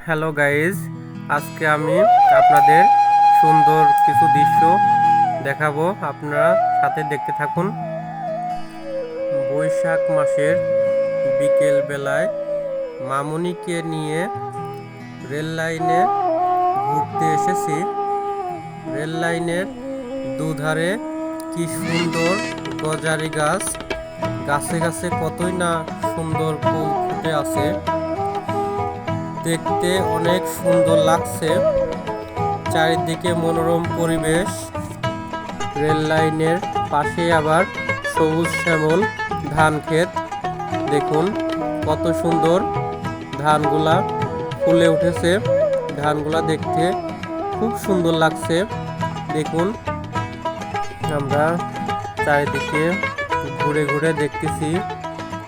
Hello guys, আজকে আমি আপনাদের সুন্দর কিছু দৃশ্য দেখাবো। আপনারা সাথে দেখতে থাকুন। বৈশাখ মাসের বিকেল বেলায় মামুনিকে নিয়ে রেল লাইনে ঘুরতে এসেছি। রেল লাইনের দুধারে কি সুন্দর গজারি গাছ, গাছে গাছে কতই না সুন্দর ফুল ফুটে আছে, দেখতে অনেক সুন্দর লাগছে। চারিদিকে মনোরম পরিবেশ। রেল লাইনের পাশে আবার সবুজ শ্যামল ধান ক্ষেত। দেখুন কত সুন্দর ধানগুলা ফুলে উঠেছে। ধানগুলা দেখতে খুব সুন্দর লাগছে। দেখুন আমরা চারিদিকে ঘুরে ঘুরে দেখতেছি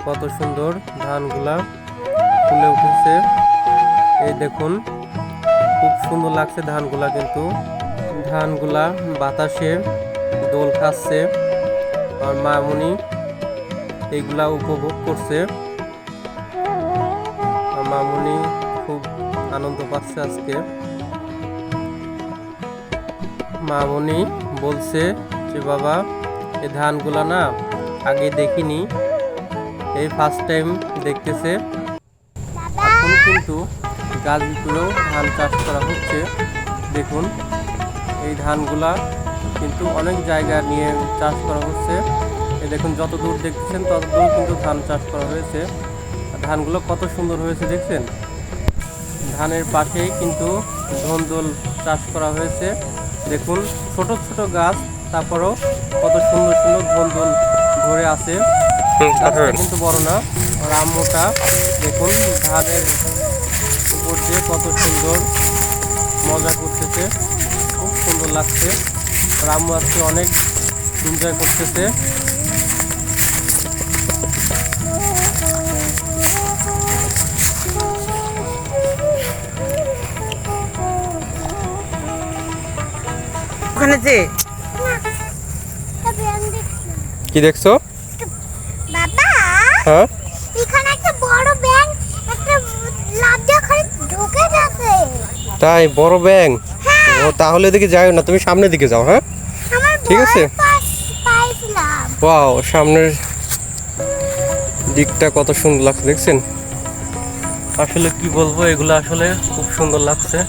কত সুন্দর ধানগুলা ফুলে উঠেছে। এই দেখুন খুব সুন্দর লাগছে ধানগুলা, কিন্তু ধানগুলা বাতাসে দোল খাচ্ছে আর মামুনি এইগুলা উপভোগ করছে। মামুনি খুব আনন্দ পাচ্ছে আজকে। মামুনি বলছে যে বাবা, এই ধানগুলা না আগে দেখিনি, এই ফার্স্ট টাইম দেখতেছে। এখন কিন্তু গাছগুলোও ধান চাষ করা হচ্ছে। দেখুন এই ধানগুলা কিন্তু অনেক জায়গা নিয়ে চাষ করা হচ্ছে। এই দেখুন যত দূর দেখতেছেন তত দূর কিন্তু ধান চাষ করা হয়েছে। ধানগুলো কত সুন্দর হয়েছে দেখছেন। ধানের পাশেই কিন্তু ধন্দল চাষ করা হয়েছে। দেখুন ছোট ছোট গাছ, তারপরও কত সুন্দর সুন্দর ধন্দল ধরে আছে। গাছটা কিন্তু বড় না। আর আম্মুটা দেখুন ধানের উপর দিয়ে কত সুন্দর মজা করতেছে, খুব সুন্দর লাগছে। আর আম্মু আজকে অনেক এনজয় করতেছে। ওখানে যে কি দেখছো বাবা? হ্যাঁ, এখানে একটা বড় ব্যাঙ একটা লাফ দিয়ে ওখানে ঢুকে গেছে। তাই বড় ব্যাঙ? ও তাহলে এদিকে যাও না, তুমি সামনের দিকে যাও। হ্যাঁ ঠিক আছে। ওয়াও, সামনের দিকটা কত সুন্দর লাগছে দেখছেন। আসলে কি বলবো, এগুলো আসলে খুব সুন্দর লাগছে।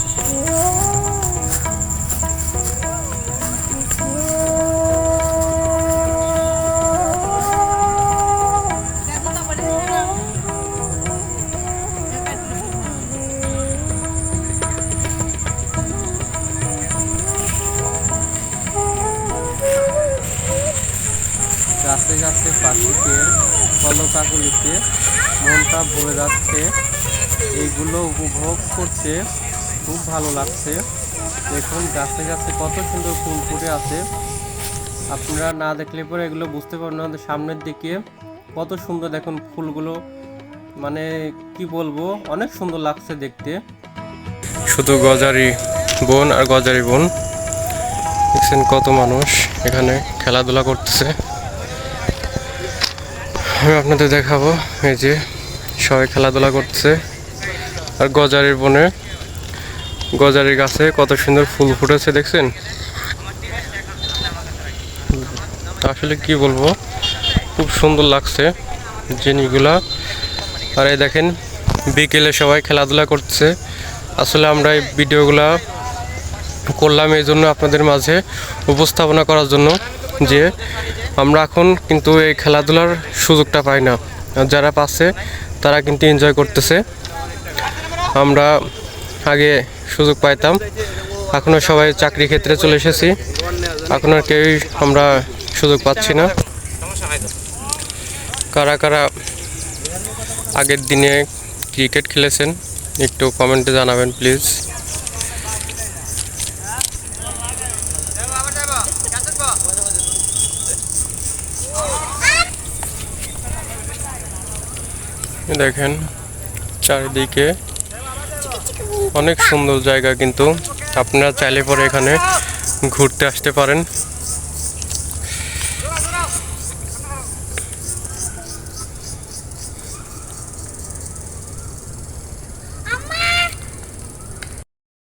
গাছে গাছে পাখিকে কলকাকলিতে মনটা ভরে যাচ্ছে। এইগুলো উপভোগ করতে খুব ভালো লাগছে। দেখুন গাছে গাছে কত সুন্দর ফুল ফুটে আছে। আপনারা না দেখলে পরে এগুলো বুঝতে পারবেন না। সামনের দিকে কত সুন্দর দেখুন ফুলগুলো, মানে কি বলবো, অনেক সুন্দর লাগছে দেখতে। শুধু গজারি বন আর গজারি বন। দেখছেন কত মানুষ এখানে খেলাধুলা করতেছে। আমি আপনাদের দেখাবো, এই যে সবাই খেলাধুলা করতেছে। আর গজারির বনে গজারির গাছে কত সুন্দর ফুল ফুটেছে দেখছেন। আসলে কি বলবো, খুব সুন্দর লাগছে জিনিসগুলা। আর এই দেখেন বিকেলে সবাই খেলাধুলা করছে। আসলে আমরা এই ভিডিওগুলা করলাম এই জন্য আপনাদের মাঝে উপস্থাপনা করার জন্য, যে আমরা এখন কিন্তু এই খেলাধুলার সুযোগটা পাই না। আর যারা পাচ্ছে তারা কিন্তু এনজয় করতেছে। আমরা আগে সুযোগ পাইতাম, এখনও সবাই চাকরি ক্ষেত্রে চলে এসেছি, এখন আর কেউই আমরা সুযোগ পাচ্ছি না। কারা কারা আগের দিনে ক্রিকেট খেলেছেন একটু কমেন্টে জানাবেন প্লিজ। দেখেন চারিদিকে অনেক সুন্দর জায়গা, কিন্তু আপনারা চাইলে পরে এখানে ঘুরতে আসতে পারেন।